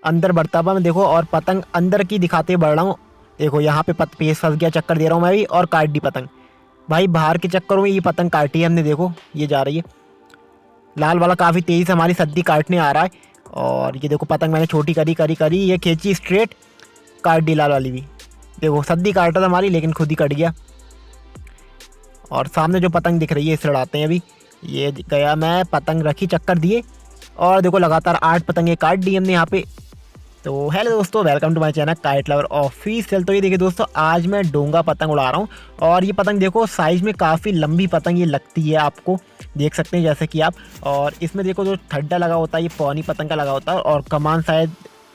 अंदर बढ़ता हुआ मैं देखो, और पतंग अंदर की दिखाते बढ़ रहा हूँ। देखो यहाँ पे पेस फंस गया, चक्कर दे रहा हूँ मैं भी और काट दी पतंग। भाई बाहर के चक्करों में ये पतंग काटी है हमने, देखो ये जा रही है। लाल वाला काफ़ी तेज़ी से हमारी सद्दी काटने आ रहा है। और ये देखो पतंग मैंने छोटी करी करी करी, ये खींची स्ट्रेट, काट दी लाल वाली भी। देखो सद्दी काटा था हमारी, लेकिन खुद ही कट गया। और सामने जो पतंग दिख रही है इसे लड़ाते हैं अभी। ये गया, मैं पतंग रखी, चक्कर दिए, और देखो लगातार 8 पतंगे काट दी हमने यहाँ पे। तो हेलो दोस्तों, welcome to my channel kite lover official. तो ये देखिए दोस्तों, आज मैं डोंगा पतंग उड़ा रहा हूँ। और ये पतंग देखो साइज़ में काफ़ी लंबी पतंग ये लगती है, आपको देख सकते हैं जैसे कि आप। और इसमें देखो जो ठड्डा लगा होता है ये पौनी पतंग का लगा होता है, और कमान शायद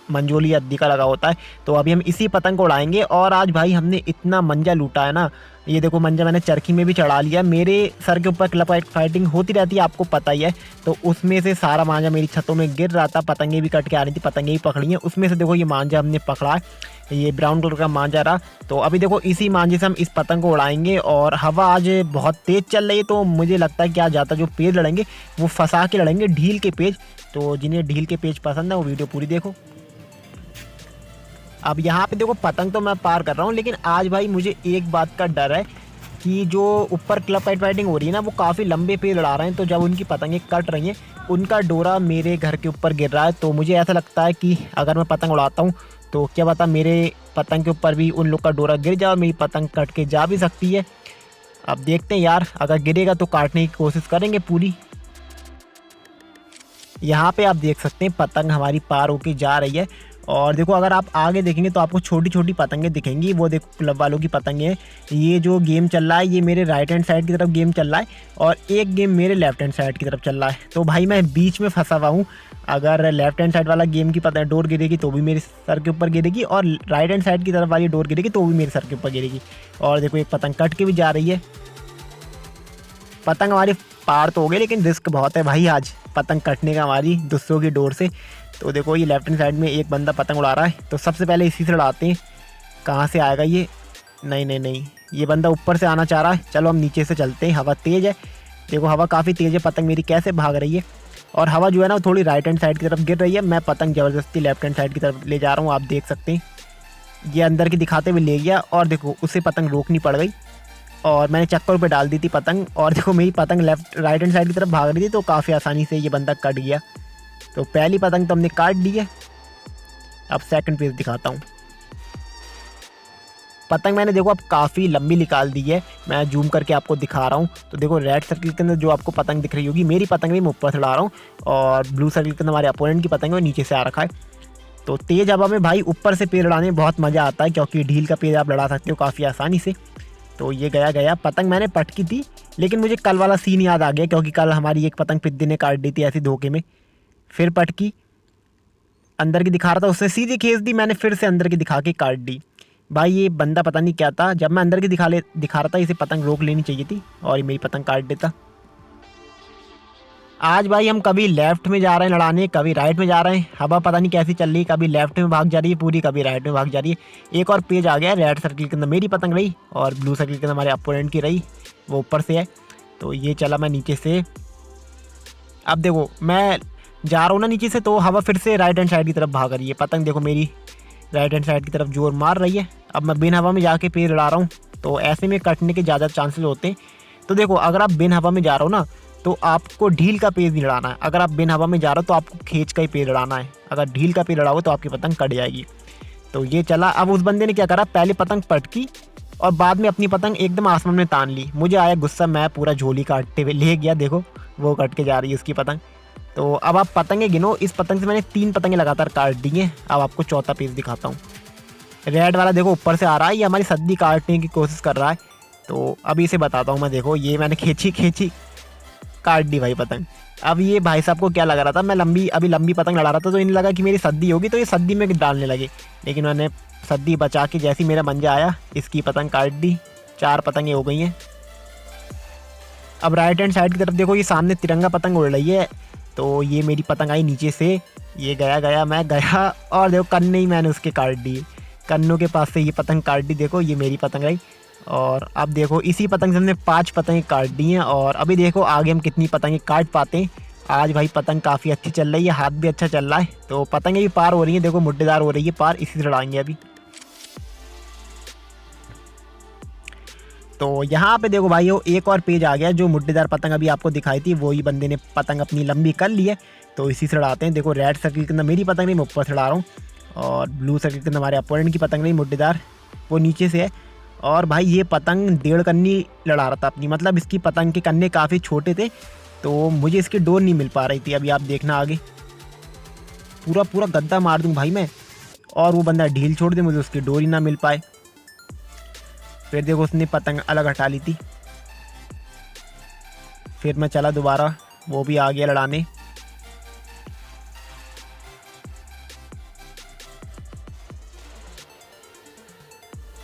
मंजोली अद्दी का लगा होता है। तो अभी हम इसी पतंग को उड़ाएंगे। और आज भाई हमने इतना मंजा लूटा है ना, ये देखो मंजा मैंने चरखी में भी चढ़ा लिया। मेरे सर के ऊपर क्लब फाइटिंग होती रहती है, आपको पता ही है। तो उसमें से सारा मांझा मेरी छतों में गिर रहा था, पतंगे भी कट के आ रही थी, पतंगे भी पकड़ी हैं। उसमें से देखो ये मांझा हमने पकड़ा है, ये ब्राउन कलर का मांझा रहा। तो अभी देखो इसी मांझे से हम इस पतंग को उड़ाएंगे। और हवा आज बहुत तेज़ चल रही है, तो मुझे लगता है कि आज ज़्यादा जो पेज लड़ेंगे वो फंसा के लड़ेंगे, ढील के पेज। तो जिन्हें ढील के पेज पसंद है वो वीडियो पूरी देखो। अब यहाँ पे देखो पतंग तो मैं पार कर रहा हूँ, लेकिन आज भाई मुझे एक बात का डर है कि जो ऊपर क्लब फाइटिंग हो रही है ना, वो काफ़ी लंबे पेड़ लड़ा रहे हैं। तो जब उनकी पतंगें कट रही हैं, उनका डोरा मेरे घर के ऊपर गिर रहा है। तो मुझे ऐसा लगता है कि अगर मैं पतंग उड़ाता हूँ तो क्या पता मेरे पतंग के ऊपर भी उन लोग का डोरा गिर जाए और मेरी पतंग कट के जा भी सकती है। अब देखते हैं यार, अगर गिरेगा तो काटने की कोशिश करेंगे पूरी। यहाँ पे आप देख सकते हैं पतंग हमारी पार होके जा रही है। और देखो अगर आप आगे देखेंगे तो आपको छोटी छोटी पतंगें दिखेंगी, वो देखो क्लब वालों की पतंगें हैं। ये जो गेम चल रहा है ये मेरे राइट हैंड साइड की तरफ गेम चल रहा है, और एक गेम मेरे लेफ्ट हैंड साइड की तरफ चल रहा है। तो भाई मैं बीच में फंसा हुआ हूँ। अगर लेफ्ट हैंड साइड वाला गेम की पतंग डोर गिरेगी तो भी मेरे सर के ऊपर गिरेगी, और राइट हैंड साइड की तरफ वाली डोर गिरेगी तो भी मेरे सर के ऊपर गिरेगी। और देखो एक पतंग कट के भी जा रही है। पतंग हमारी पार तो हो गई, लेकिन रिस्क बहुत है भाई आज पतंग कटने का हमारी दूसरों की डोर से। तो देखो ये लेफ्ट हैंड साइड में एक बंदा पतंग उड़ा रहा है, तो सबसे पहले इसी से उड़ाते हैं। कहाँ से आएगा ये? नहीं नहीं नहीं, ये बंदा ऊपर से आना चाह रहा है। चलो हम नीचे से चलते हैं, हवा तेज़ है। देखो हवा काफ़ी तेज़ है, पतंग मेरी कैसे भाग रही है। और हवा जो है ना थोड़ी राइट हैंड साइड की तरफ गिर रही है। मैं पतंग ज़बरदस्ती लेफ्ट हैंड साइड की तरफ ले जा रहा हूँ, आप देख सकते हैं। ये अंदर की दिखाते हुए ले गया, और देखो उससे पतंग रोकनी पड़ गई, और मैंने चक्कर पे डाल दी थी पतंग। और देखो मेरी पतंग राइट हैंड साइड की तरफ भाग रही थी, तो काफ़ी आसानी से ये बंदा कट गया। तो पहली पतंग तो हमने काट दी है। अब सेकंड पेज दिखाता हूँ। पतंग मैंने देखो अब काफ़ी लंबी निकाल दी है, मैं जूम करके आपको दिखा रहा हूँ। तो देखो रेड सर्कल के अंदर जो आपको पतंग दिख रही होगी, मेरी पतंग भी मैं ऊपर से उड़ा रहा हूँ, और ब्लू सर्कल के अंदर हमारे अपोनेंट की पतंग है नीचे से आ रखा है। तो तेज़ हवा में भाई ऊपर से पेड़ उड़ाने में बहुत मज़ा आता है, क्योंकि ढील का पेड़ आप लड़ा सकते हो काफ़ी आसानी से। तो ये गया पतंग मैंने पटकी थी, लेकिन मुझे कल वाला सीन याद आ गया, क्योंकि कल हमारी एक पतंग पिद्दी ने काट दी थी ऐसी धोखे में। फिर पटकी, अंदर की दिखा रहा था, उससे सीधी खींच दी मैंने, फिर से अंदर की दिखा के काट दी। भाई ये बंदा पता नहीं क्या था, जब मैं अंदर की दिखा रहा था इसे पतंग रोक लेनी चाहिए थी, और ये मेरी पतंग काट देता। आज भाई हम कभी लेफ्ट में जा रहे हैं लड़ाने, कभी राइट में जा रहे हैं। हवा पता नहीं कैसी चल रही है, कभी लेफ्ट में भाग जा रही है पूरी, कभी राइट में भाग जा रही है। एक और पेज आ गया, रेड सर्कल के अंदर मेरी पतंग रही, और ब्लू सर्कल के अंदर हमारे अपोनेंट की रही, वो ऊपर से है। तो ये चला मैं नीचे से। अब देखो मैं जा रहा हूँ ना नीचे से, तो हवा फिर से राइट हैंड साइड की तरफ भाग रही है। पतंग देखो मेरी राइट हैंड साइड की तरफ जोर मार रही है। अब मैं बिन हवा में जाके पेड़ लड़ा रहा हूँ, तो ऐसे में कटने के ज़्यादा चांसेस होते हैं। तो देखो अगर आप बिन हवा में जा रहे हो ना, तो आपको ढील का पेड़ नहीं लड़ाना है। अगर आप बिन हवा में जा रहे हो तो आपको खींच का ही पेड़ लड़ाना है। अगर ढील का पेड़ लड़ाओ तो आपकी पतंग कट जाएगी। तो ये चला। अब उस बंदे ने क्या करा, पहले पतंग पटकी और बाद में अपनी पतंग एकदम आसमान में तान ली। मुझे आया गुस्सा, मैं पूरा झोली काटते हुए ले गया। देखो वो कट के जा रही है उसकी पतंग। तो अब आप पतंगे गिनो, इस पतंग से मैंने 3 पतंगे लगातार काट दी हैं। अब आपको चौथा पीस दिखाता हूँ। रेड वाला देखो ऊपर से आ रहा है, ये हमारी सद्दी काटने की कोशिश कर रहा है। तो अभी इसे बताता हूँ मैं। देखो ये मैंने खींची काट दी भाई पतंग। अब ये भाई साहब को क्या लग रहा था, मैं अभी लंबी पतंग लड़ा रहा था, तो इन्हें लगा कि मेरी सद्दी होगी, तो ये सद्दी में डालने लगे। लेकिन मैंने सद्दी बचा के जैसे ही मेरा मंजा आया, इसकी पतंग काट दी। 4 पतंगें हो गई हैं। अब राइट हैंड साइड की तरफ देखो, ये सामने तिरंगा पतंग उड़ रही है। तो ये मेरी पतंग आई नीचे से, ये मैं गया, और देखो कन्ने ही मैंने उसके काट दिए। कन्नों के पास से ये पतंग काट दी। देखो ये मेरी पतंग आई। और अब देखो इसी पतंग से हमने 5 पतंगें काट दी हैं। और अभी देखो आगे हम कितनी पतंगें काट पाते हैं, आज भाई पतंग काफ़ी अच्छी चल रही है, हाथ भी अच्छा चल रहा है। तो पतंगें भी पार हो रही हैं, देखो मुड्डेदार हो रही है पार, इसी से लड़ाएंगे अभी। तो यहाँ पे देखो भाई, वो एक और पेज आ गया। जो मुड्डेदार पतंग अभी आपको दिखाई थी, वही बंदे ने पतंग अपनी लंबी कर ली है। तो इसी से लड़ाते हैं। देखो रेड सर्किल के अंदर मेरी पतंग नहीं, मैं ऊपर से लड़ा रहा हूँ। और ब्लू सर्किल के अंदर हमारे अपोनेंट की पतंग नहीं, मुड्डेदार, वो नीचे से है। और भाई ये पतंग 1.5 कन्नी लड़ा रहा था अपनी, मतलब इसकी पतंग के कन्ने काफ़ी छोटे थे, तो मुझे इसकी डोर नहीं मिल पा रही थी। अभी आप देखना आगे, पूरा पूरा गद्दा मार दूँ भाई मैं, और वो बंदा ढील छोड़ दे, मुझे उसकी डोर ही ना मिल पाए। फिर देखो उसने पतंग अलग हटा ली थी। फिर मैं चला दोबारा, वो भी आ गया लड़ाने।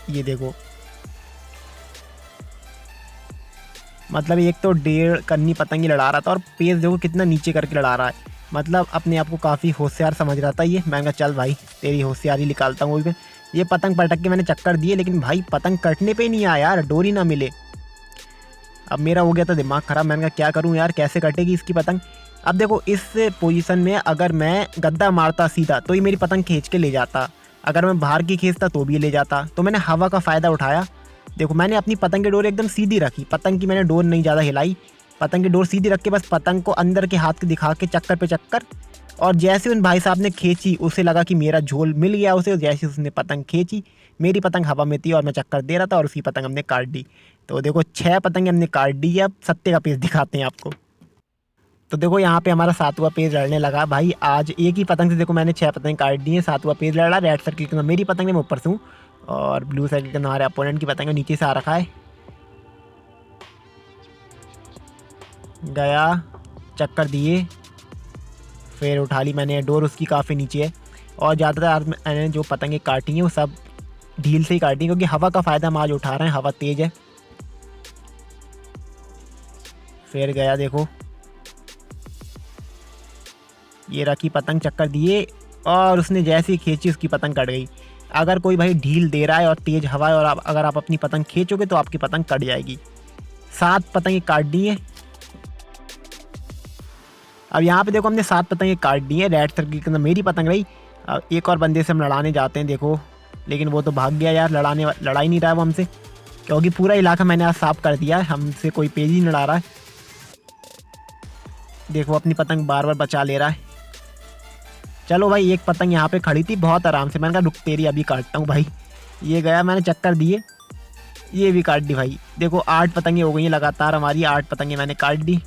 ये देखो, मतलब एक तो 1.5 कन्नी पतंग ही लड़ा रहा था, और पेज देखो कितना नीचे करके लड़ा रहा है। मतलब अपने आप को काफ़ी होशियार समझ रहा था ये। मैंने कहा चल भाई तेरी होशियारी निकालता हूँ मैं। ये पतंग पटक के मैंने चक्कर दिए, लेकिन भाई पतंग कटने पे नहीं आया यार, डोरी ना मिले। अब मेरा हो गया था दिमाग ख़राब। मैंने कहा क्या करूँ यार, कैसे कटेगी इसकी पतंग। अब देखो इस पोजीशन में अगर मैं गद्दा मारता सीधा तो ये मेरी पतंग खींच के ले जाता, अगर मैं बाहर की खींचता तो भी ले जाता। तो मैंने हवा का फ़ायदा उठाया। देखो मैंने अपनी पतंग की डोर एकदम सीधी रखी, पतंग की मैंने डोर नहीं ज़्यादा हिलाई, पतंग की डोर सीधी रख के बस पतंग को अंदर के हाथ के दिखा के चक्कर पे चक्कर। और जैसे उन भाई साहब ने खींची, उसे लगा कि मेरा झोल मिल गया उसे। जैसे उसने पतंग खींची, मेरी पतंग हवा में थी और मैं चक्कर दे रहा था, और उसकी पतंग हमने काट दी। तो देखो 6 पतंगें हमने काट दी। अब सत्ते का पेज दिखाते हैं आपको। तो देखो यहाँ पे हमारा 7वां पेज लड़ने लगा भाई। आज एक ही पतंग से देखो मैंने 6 पतंग काट दी हैं। 7वां पेज लड़ रहा। रेड सर्किल के अंदर मेरी पतंग है, मैं ऊपर से हूँ, और ब्लू सर्किल के अंदर हमारे अपोनेंट की पतंग नीचे से आ रखा है। गया, चक्कर दिए, फिर उठा ली मैंने डोर, उसकी काफ़ी नीचे है। और ज़्यादातर मैंने जो पतंगें काटी हैं वो सब ढील से ही काटी, क्योंकि हवा का फ़ायदा हम आज उठा रहे हैं, हवा तेज़ है। फिर गया देखो, ये रखी पतंग, चक्कर दिए, और उसने जैसे ही खींची उसकी पतंग कट गई। अगर कोई भाई ढील दे रहा है और तेज़ हवा है, और अगर आप अपनी पतंग खींचोगे तो आपकी पतंग कट जाएगी। 7 पतंगें काट दी हैं। अब यहाँ पे देखो हमने 7 पतंगें काट दी हैं। रेड सर्किल के अंदर मेरी पतंग रही। अब एक और बंदे से हम लड़ाने जाते हैं देखो, लेकिन वो तो भाग गया यार, लड़ा ही नहीं रहा है वो हमसे, क्योंकि पूरा इलाका मैंने आज साफ कर दिया है, हमसे कोई पेज ही नहीं लड़ा रहा है। देखो अपनी पतंग बार बार बचा ले रहा है। चलो भाई, एक पतंग यहाँ पे खड़ी थी बहुत आराम से, मैंने कहा रुक तेरी अभी काटता हूँ भाई। ये गया, मैंने चक्कर दिए, ये भी काट दी भाई। देखो 8 पतंगें हो गई हैं लगातार हमारी, 8 पतंगें मैंने काट दी।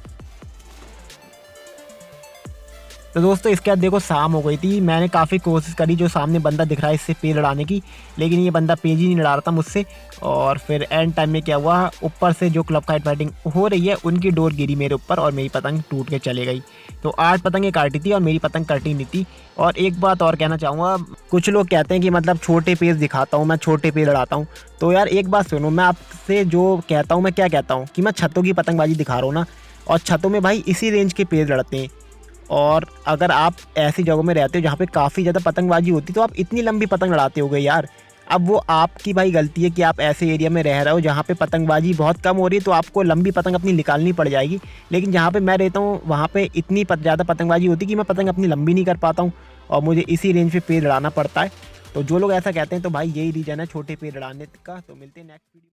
तो दोस्तों इसके बाद देखो शाम हो गई थी। मैंने काफ़ी कोशिश करी, जो सामने बंदा दिख रहा है इससे पेज लड़ाने की, लेकिन ये बंदा पेज ही नहीं लड़ा रहा था मुझसे। और फिर एंड टाइम में क्या हुआ, ऊपर से जो क्लब काइट फाइटिंग हो रही है उनकी डोर गिरी मेरे ऊपर, और मेरी पतंग टूट के चले गई। तो 8 पतंगें काटी थी और मेरी पतंग कटी नहीं थी। और एक बात और कहना चाहूँगा, कुछ लोग कहते हैं कि मतलब छोटे पेज दिखाता हूँ मैं, छोटे पेज लड़ाता हूँ। तो यार एक बात सुनो, मैं आपसे जो कहता हूँ, मैं क्या कहता हूँ कि मैं छतों की पतंगबाजी दिखा रहा हूँ ना, और छतों में भाई इसी रेंज के पेज लड़ते हैं। और अगर आप ऐसी जगहों में रहते हो जहाँ पे काफ़ी ज़्यादा पतंगबाजी होती, तो आप इतनी लंबी पतंग लड़ाते होगे यार। अब वो आपकी भाई गलती है कि आप ऐसे एरिया में रह रहे हो जहाँ पे पतंगबाजी बहुत कम हो रही है, तो आपको लंबी पतंग अपनी निकालनी पड़ जाएगी। लेकिन जहाँ पे मैं रहता हूँ वहाँ पे इतनी ज़्यादा पतंगबाजी होती है कि मैं पतंग अपनी लंबी नहीं कर पाता हूँ, और मुझे इसी रेंज पे पेड़ लड़ाना पड़ता है। तो जो लोग ऐसा कहते हैं, तो भाई यही रीज़न है छोटे पेड़ लड़ाने का। तो मिलते हैं नेक्स्ट वीडियो।